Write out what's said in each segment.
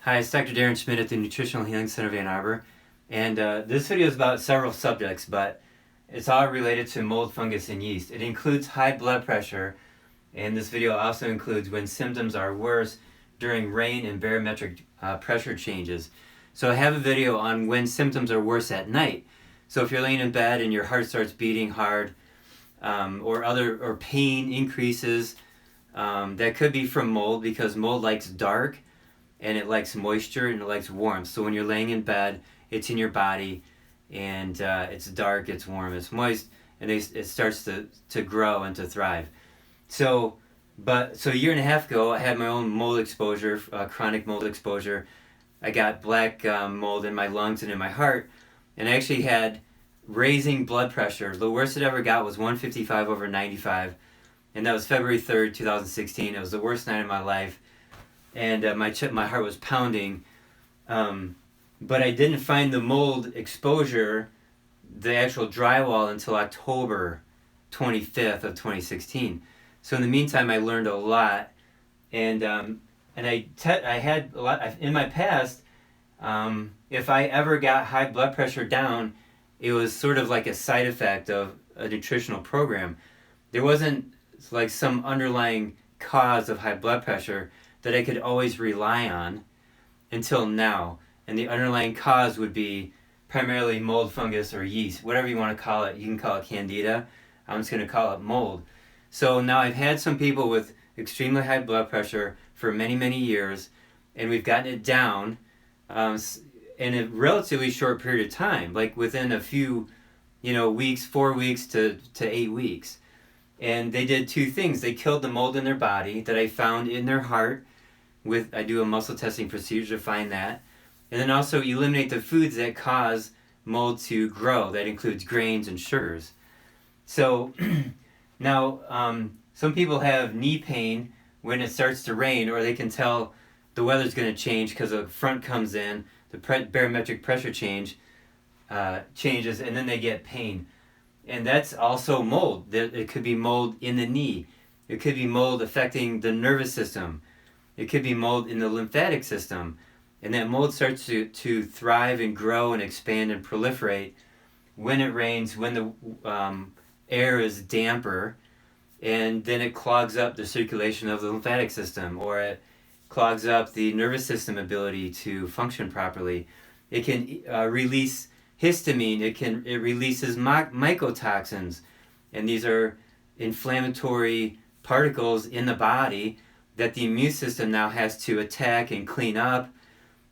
Hi, it's Dr. Darren Schmidt at the Nutritional Healing Center of Ann Arbor, and this video is about several subjects, but it's all related to mold, fungus, and yeast. It includes high blood pressure, and this video also includes when symptoms are worse during rain and barometric pressure changes. So I have a video on when symptoms are worse at night. So if you're laying in bed and your heart starts beating hard, or pain increases, that could be from mold, because mold likes dark, and it likes moisture, and it likes warmth. So when you're laying in bed, it's in your body, and it's dark, it's warm, it's moist, and it starts to grow and to thrive. So a year and a half ago, I had my own mold exposure, chronic mold exposure. I got black mold in my lungs and in my heart, and I actually had raising blood pressure. The worst it ever got was 155/95, and that was February 3rd, 2016. It was the worst night of my life. And my heart was pounding, but I didn't find the mold exposure, the actual drywall, until October 25th of 2016. So in the meantime, I learned a lot, and I had a lot in my past. If I ever got high blood pressure down, it was sort of like a side effect of a nutritional program. There wasn't like some underlying cause of high blood pressure that I could always rely on until now. And the underlying cause would be primarily mold, fungus, or yeast, whatever you want to call it. You can call it candida. I'm just going to call it mold. So now I've had some people with extremely high blood pressure for many, many years, and we've gotten it down in a relatively short period of time, like within a few weeks, 4 weeks to 8 weeks. And they did two things. They killed the mold in their body that I found in their heart. I do a muscle testing procedure to find that. And then also eliminate the foods that cause mold to grow. That includes grains and sugars. So now some people have knee pain when it starts to rain, or they can tell the weather's going to change because a front comes in, the barometric pressure changes, and then they get pain. And that's also mold. It could be mold in the knee. It could be mold affecting the nervous system. It could be mold in the lymphatic system. And that mold starts to thrive and grow and expand and proliferate when it rains, when the air is damper, and then it clogs up the circulation of the lymphatic system, or it clogs up the nervous system ability to function properly. It can release histamine. It releases mycotoxins, and these are inflammatory particles in the body that the immune system now has to attack and clean up,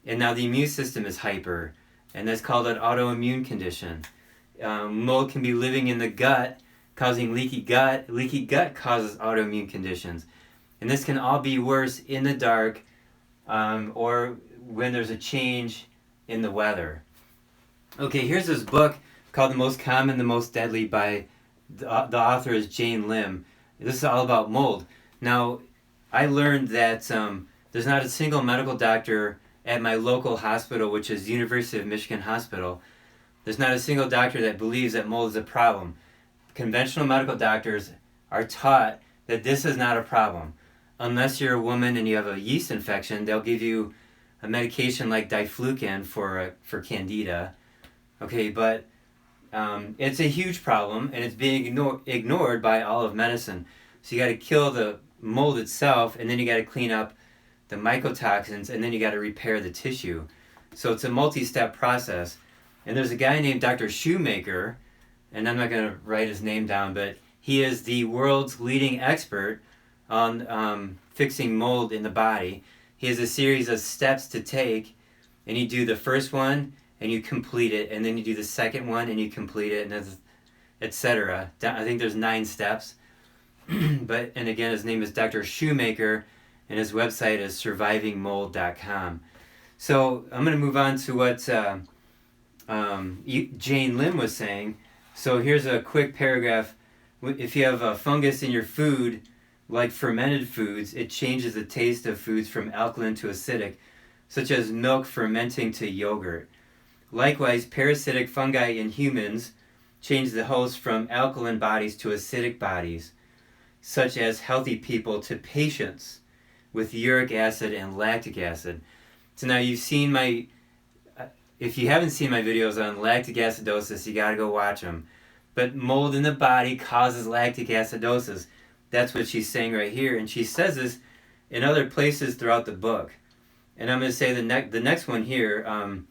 and now the immune system is hyper, and that's called an autoimmune condition. Mold can be living in the gut, causing leaky gut. Leaky gut causes autoimmune conditions, and this can all be worse in the dark, or when there's a change in the weather. Okay, here's this book called The Most Common, the Most Deadly by the author is Jane Lim. This is all about mold. Now, I learned that there's not a single medical doctor at my local hospital, which is University of Michigan Hospital. There's not a single doctor that believes that mold is a problem. Conventional medical doctors are taught that this is not a problem. Unless you're a woman and you have a yeast infection, they'll give you a medication like diflucan for candida. Okay, but it's a huge problem, and it's being ignored by all of medicine. So you got to kill the mold itself, and then you got to clean up the mycotoxins, and then you got to repair the tissue. So it's a multi-step process. And there's a guy named Dr. Shoemaker, and I'm not going to write his name down, but he is the world's leading expert on fixing mold in the body. He has a series of steps to take, and you do the first one, and you complete it, and then you do the second one, and you complete it, and etc. I think there's 9 steps. And again, his name is Dr. Shoemaker, and his website is survivingmold.com. So I'm going to move on to what Jane Lim was saying. So here's a quick paragraph. If you have a fungus in your food, like fermented foods, it changes the taste of foods from alkaline to acidic, such as milk fermenting to yogurt. Likewise, parasitic fungi in humans change the host from alkaline bodies to acidic bodies, such as healthy people to patients with uric acid and lactic acid. So now you've seen my, if you haven't seen my videos on lactic acidosis, you gotta go watch them. But mold in the body causes lactic acidosis. That's what she's saying right here, and she says this in other places throughout the book. And I'm going to say the next one here.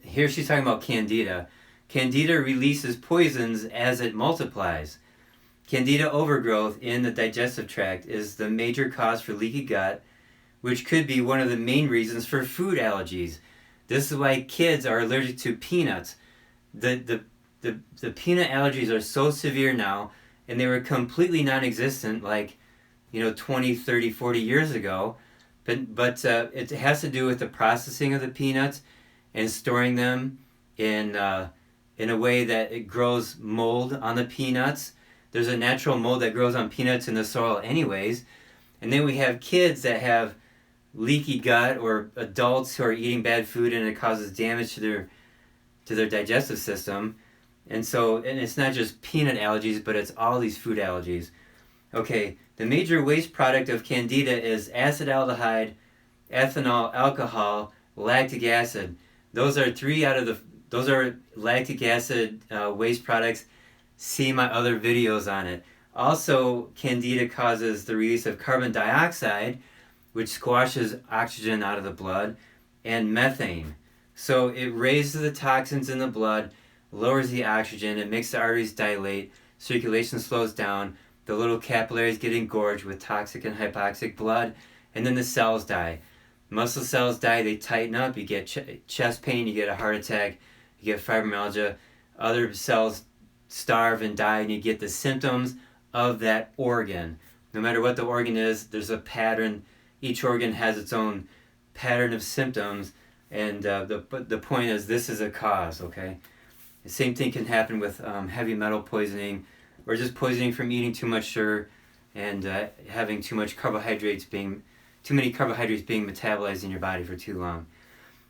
Here she's talking about candida. Candida releases poisons as it multiplies. Candida overgrowth in the digestive tract is the major cause for leaky gut, which could be one of the main reasons for food allergies. This is why kids are allergic to peanuts. The peanut allergies are so severe now, and they were completely non-existent like 20, 30, 40 years ago. But it has to do with the processing of the peanuts and storing them in a way that it grows mold on the peanuts. There's a natural mold that grows on peanuts in the soil anyways. And then we have kids that have leaky gut, or adults who are eating bad food and it causes damage to their digestive system. And it's not just peanut allergies, but it's all these food allergies. Okay, the major waste product of candida is acetaldehyde, ethanol, alcohol, lactic acid. Those are those are lactic acid waste products. See my other videos on it. Also, candida causes the release of carbon dioxide, which squashes oxygen out of the blood, and methane. So it raises the toxins in the blood, lowers the oxygen, it makes the arteries dilate, circulation slows down, the little capillaries get engorged with toxic and hypoxic blood, and then the cells die. Muscle cells die, they tighten up, you get chest pain, you get a heart attack, you get fibromyalgia. Other cells starve and die, and you get the symptoms of that organ. No matter what the organ is, there's a pattern. Each organ has its own pattern of symptoms, and the point is, this is a cause, okay? The same thing can happen with heavy metal poisoning, or just poisoning from eating too much sugar and having too many carbohydrates being metabolized in your body for too long.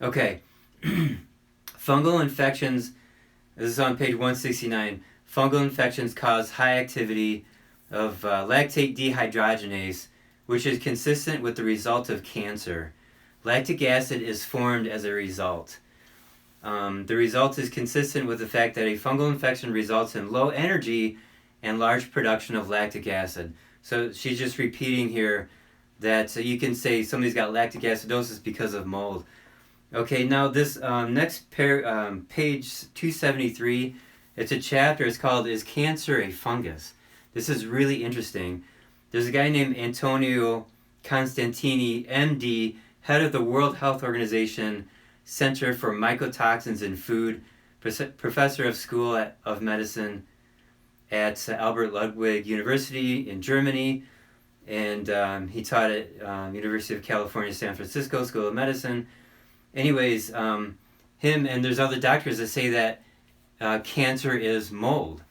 Okay, fungal infections. This is on page 169. Fungal infections cause high activity of lactate dehydrogenase, which is consistent with the result of cancer. Lactic acid is formed as a result. The result is consistent with the fact that a fungal infection results in low energy and large production of lactic acid. So she's just repeating here that you can say somebody's got lactic acidosis because of mold. Okay, now this next page 273, it's a chapter, it's called Is Cancer a Fungus? This is really interesting. There's a guy named Antonio Constantini, MD, head of the World Health Organization Center for Mycotoxins in Food, professor of School of Medicine at Albert Ludwig University in Germany, and he taught at University of California, San Francisco School of Medicine. Anyways, him and there's other doctors that say that cancer is mold.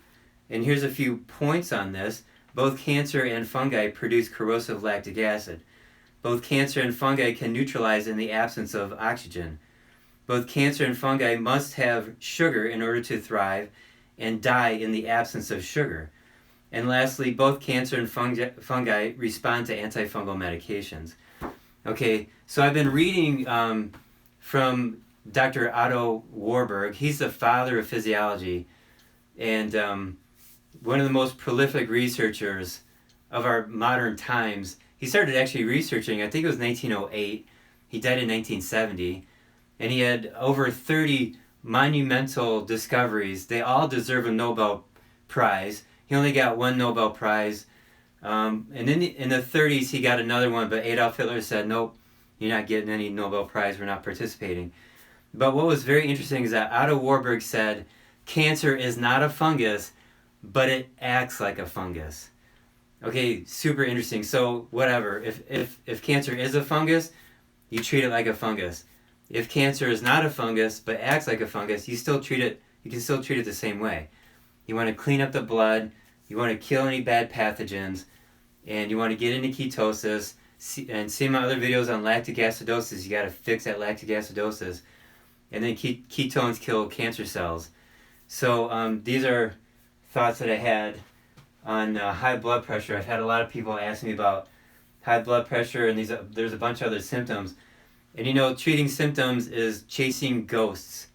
And here's a few points on this. Both cancer and fungi produce corrosive lactic acid. Both cancer and fungi can neutralize in the absence of oxygen. Both cancer and fungi must have sugar in order to thrive and die in the absence of sugar. And lastly, both cancer and fungi respond to antifungal medications. Okay, so I've been reading from Dr. Otto Warburg. He's the father of physiology and one of the most prolific researchers of our modern times. He started actually researching, I think it was 1908. He died in 1970. And he had over 30 monumental discoveries. They all deserve a Nobel Prize. He only got one Nobel Prize. And then in the 30s, he got another one, but Adolf Hitler said, nope, you're not getting any Nobel Prize, we're not participating. But what was very interesting is that Otto Warburg said, cancer is not a fungus, but it acts like a fungus. Okay, super interesting. So whatever, if cancer is a fungus, you treat it like a fungus. If cancer is not a fungus, but acts like a fungus, you can still treat it the same way. You want to clean up the blood, you want to kill any bad pathogens, and you want to get into ketosis, and see my other videos on lactic acidosis. You got to fix that lactic acidosis. And then ketones kill cancer cells. So these are thoughts that I had on high blood pressure. I've had a lot of people ask me about high blood pressure, and there's a bunch of other symptoms. And you know, treating symptoms is chasing ghosts,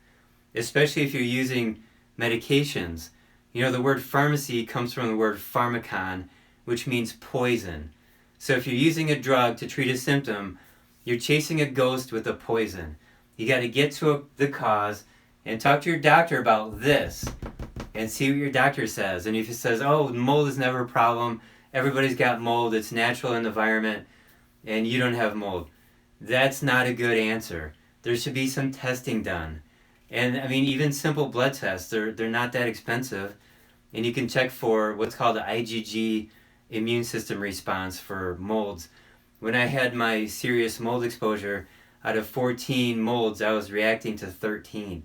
especially if you're using medications. You know, the word pharmacy comes from the word pharmakon, which means poison. So if you're using a drug to treat a symptom, you're chasing a ghost with a poison. You got to get to the cause and talk to your doctor about this and see what your doctor says. And if he says, oh, mold is never a problem, everybody's got mold, it's natural in the environment, and you don't have mold, that's not a good answer. There should be some testing done. And I mean, even simple blood tests, they're not that expensive. And you can check for what's called the IgG immune system response for molds. When I had my serious mold exposure, out of 14 molds, I was reacting to 13.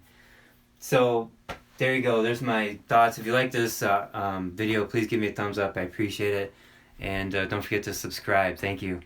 So there you go. There's my thoughts. If you like this video, please give me a thumbs up. I appreciate it. And don't forget to subscribe. Thank you.